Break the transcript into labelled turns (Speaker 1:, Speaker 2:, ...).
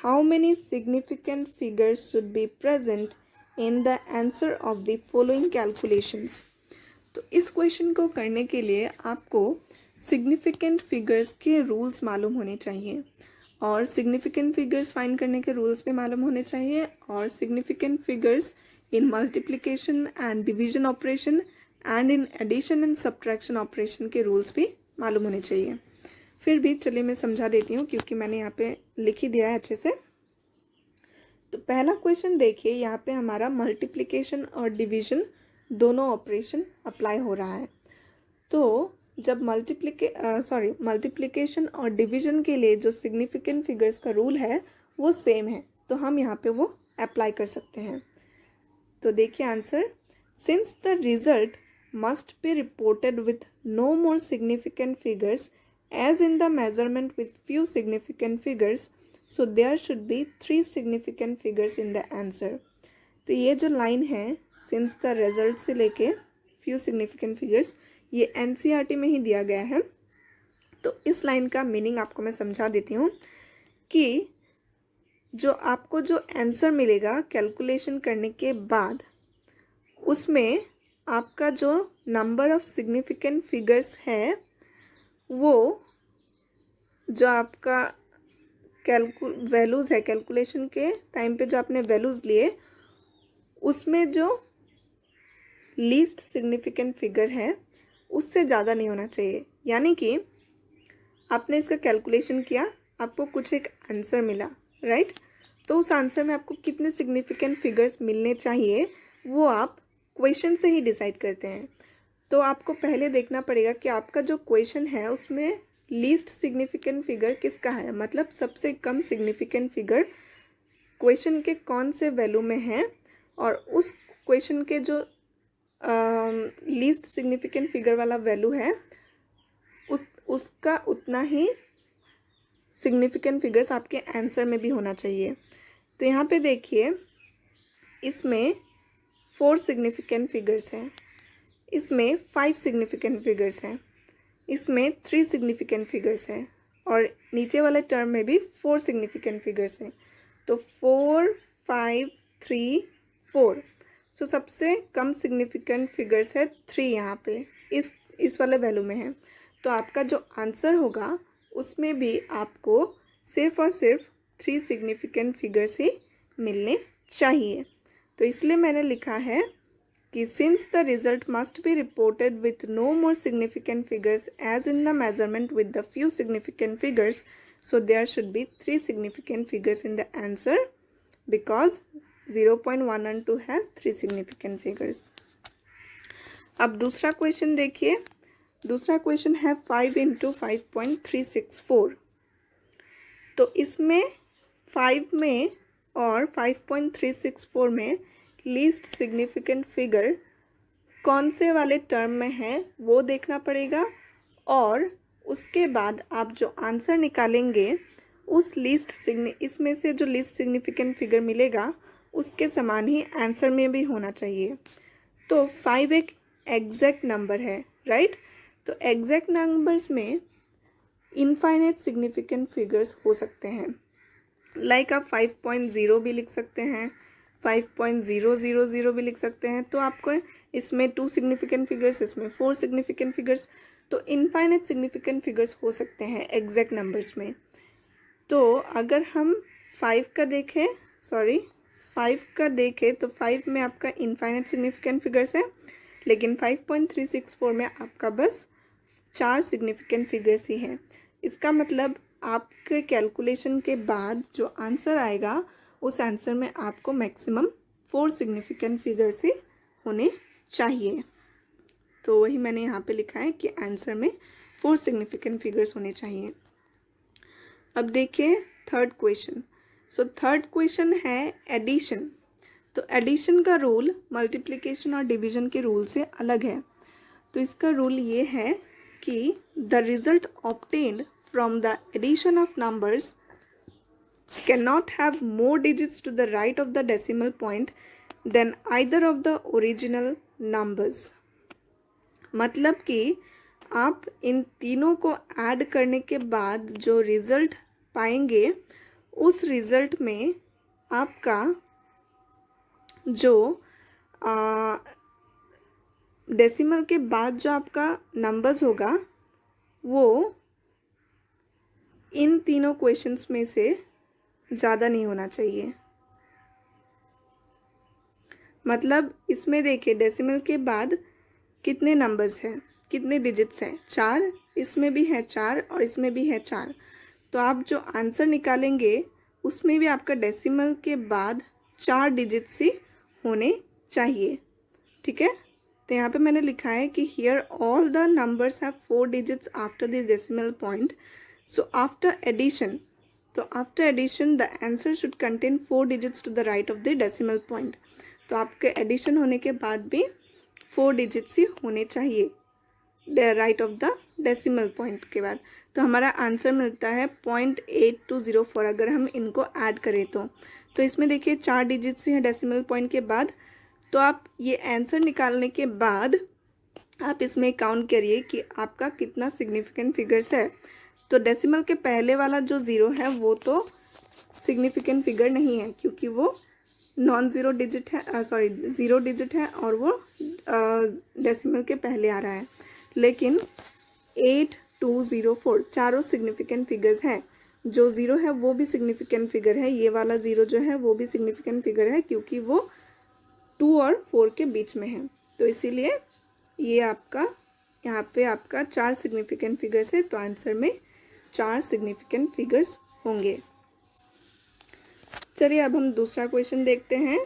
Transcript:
Speaker 1: How many significant figures should be present in the answer of the following calculations. तो इस question को करने के लिए आपको सिग्निफिकेंट फिगर्स के रूल्स मालूम होने चाहिए और सिग्निफिकेंट फिगर्स फाइंड करने के रूल्स भी मालूम होने चाहिए और significant figures in multiplication and division operation and in addition and subtraction operation के रूल्स भी मालूम होने चाहिए। फिर भी चलिए मैं समझा देती हूँ क्योंकि मैंने यहाँ पे लिख ही दिया है अच्छे से। तो पहला क्वेश्चन देखिए, यहाँ पे हमारा मल्टीप्लिकेशन और डिवीजन दोनों ऑपरेशन अप्लाई हो रहा है। तो जब मल्टीप्लिकेशन और डिवीजन के लिए जो सिग्निफिकेंट फिगर्स का रूल है वो सेम है, तो हम यहाँ पे वो अप्लाई कर सकते हैं। तो देखिए answer, since the result must be reported with no more significant figures as in the measurement with few significant figures, so there should be 3 significant figures in the answer. तो ये जो लाइन है, since the result से लेके few significant figures, ये NCERT में ही दिया गया है। तो इस लाइन का मीनिंग आपको मैं समझा देती हूँ कि जो आपको जो आंसर मिलेगा कैलकुलेशन करने के बाद, उसमें आपका जो नंबर ऑफ सिग्निफिकेंट फिगर्स है वो जो आपका वैल्यूज़ है कैलकुलेशन के टाइम पे जो आपने वैल्यूज़ लिए, उसमें जो लीस्ट सिग्निफिकेंट फिगर है उससे ज़्यादा नहीं होना चाहिए। यानी कि आपने इसका कैलकुलेशन किया, आपको कुछ एक आंसर मिला, राइट? तो उस आंसर में आपको कितने सिग्निफिकेंट फिगर्स मिलने चाहिए वो आप क्वेश्चन से ही डिसाइड करते हैं। तो आपको पहले देखना पड़ेगा कि आपका जो क्वेश्चन है उसमें लीस्ट सिग्निफिकेंट फिगर किसका है, मतलब सबसे कम सिग्निफिकेंट फिगर क्वेश्चन के कौन से वैल्यू में है, और उस क्वेश्चन के जो लीस्ट सिग्निफिकेंट फिगर वाला वैल्यू है उसका उतना ही सिग्निफिकेंट फिगर्स आपके आंसर में भी होना चाहिए। तो यहाँ पे देखिए, इसमें 4 सिग्निफिकेंट फिगर्स हैं, इसमें 5 सिग्निफिकेंट फिगर्स हैं, इसमें 3 सिग्निफिकेंट फिगर्स हैं और नीचे वाले टर्म में भी 4 सिग्निफिकेंट फिगर्स हैं। तो 4, 5, 3, 4। सो सबसे कम सिग्निफिकेंट फिगर्स है 3 यहाँ पे इस वाले वैल्यू में है। तो आपका जो आंसर होगा उसमें भी आपको सिर्फ और सिर्फ 3 सिग्निफिकेंट फिगर्स ही मिलने चाहिए। तो इसलिए मैंने लिखा है कि since the result must be reported with no more significant figures as in the measurement with the few significant figures, so there should be 3 significant figures in the answer because 0.1 and 2 has 3 significant figures. अब दूसरा question देखिए, दूसरा question है 5 × 5.364। तो इसमें 5 में और 5.364 में लीस्ट सिग्निफिकेंट फिगर कौन से वाले टर्म में है वो देखना पड़ेगा, और उसके बाद आप जो आंसर निकालेंगे उस इसमें से जो लीस्ट सिग्निफिकेंट फिगर मिलेगा उसके समान ही आंसर में भी होना चाहिए। तो 5 एक एग्जैक्ट नंबर है, राइट? तो एग्जैक्ट नंबर्स में इनफाइनाइट सिग्निफिकेंट फिगर्स हो सकते हैं, लाइक आप 5.0 भी लिख सकते हैं, 5.000 भी लिख सकते हैं। तो आपको इसमें 2 सिग्निफिकेंट फिगर्स, इसमें 4 सिग्निफिकेंट फिगर्स, तो इनफाइनाइट सिग्निफिकेंट फिगर्स हो सकते हैं एग्जैक्ट नंबर्स में। तो अगर हम 5 का देखें तो 5 में आपका इनफाइनाइट सिग्निफिकेंट फिगर्स है, लेकिन 5.364 में आपका बस 4 सिग्निफिकेंट फिगर्स ही हैं। इसका मतलब आपके कैलकुलेशन के बाद जो आंसर आएगा उस आंसर में आपको मैक्सिमम 4 सिग्निफिकेंट फिगर्स ही होने चाहिए। तो वही मैंने यहाँ पे लिखा है कि आंसर में 4 सिग्निफिकेंट फिगर्स होने चाहिए। अब देखिए third question. So third question है एडिशन। तो एडिशन का रूल मल्टीप्लिकेशन और डिवीजन के रूल से अलग है। तो इसका रूल ये है कि the result obtained from the addition of numbers cannot have more digits to the right of the decimal point than either of the original numbers। मतलब कि आप इन तीनों को ऐड करने के बाद जो रिजल्ट पाएंगे उस रिज़ल्ट में आपका जो डेसिमल के बाद जो आपका नंबर्स होगा वो इन तीनों क्वेश्चंस में से ज़्यादा नहीं होना चाहिए। मतलब इसमें देखिए डेसिमल के बाद कितने नंबर्स हैं, कितने डिजिट्स हैं, 4, इसमें भी है 4 और इसमें भी है 4। तो आप जो आंसर निकालेंगे उसमें भी आपका डेसिमल के बाद 4 डिजिट्स ही होने चाहिए। ठीक है, तो यहाँ पे मैंने लिखा है कि here all the numbers have 4 digits after the decimal point, so after addition, तो after addition the answer should contain 4 digits to the right of the decimal point. तो आपके एडिशन होने के बाद भी 4 डिजिट्स ही होने चाहिए right of the decimal point के बाद। तो हमारा आंसर मिलता है 0.8204 अगर हम इनको ऐड करें तो इसमें देखिए 4 डिजिट्स हैं डेसिमल पॉइंट के बाद। तो आप ये आंसर निकालने के बाद आप इसमें काउंट करिए कि आपका कितना सिग्निफिकेंट फिगर्स है। तो डेसिमल के पहले वाला जो ज़ीरो है वो तो सिग्निफिकेंट फिगर नहीं है क्योंकि वो नॉन ज़ीरो डिजिट है, सॉरी ज़ीरो डिजिट है और वो डेसिमल के पहले आ रहा है। लेकिन 8204 चारों सिग्निफिकेंट फिगर्स हैं। जो ज़ीरो है वो भी सिग्निफिकेंट फिगर है, ये वाला ज़ीरो जो है वो भी सिग्निफिकेंट फिगर है क्योंकि वो 2 और 4 के बीच में है। तो इसीलिए ये आपका यहाँ पे आपका 4 सिग्निफिकेंट फिगर्स है, तो आंसर में 4 सिग्निफिकेंट फिगर्स होंगे। चलिए अब हम दूसरा क्वेश्चन देखते हैं।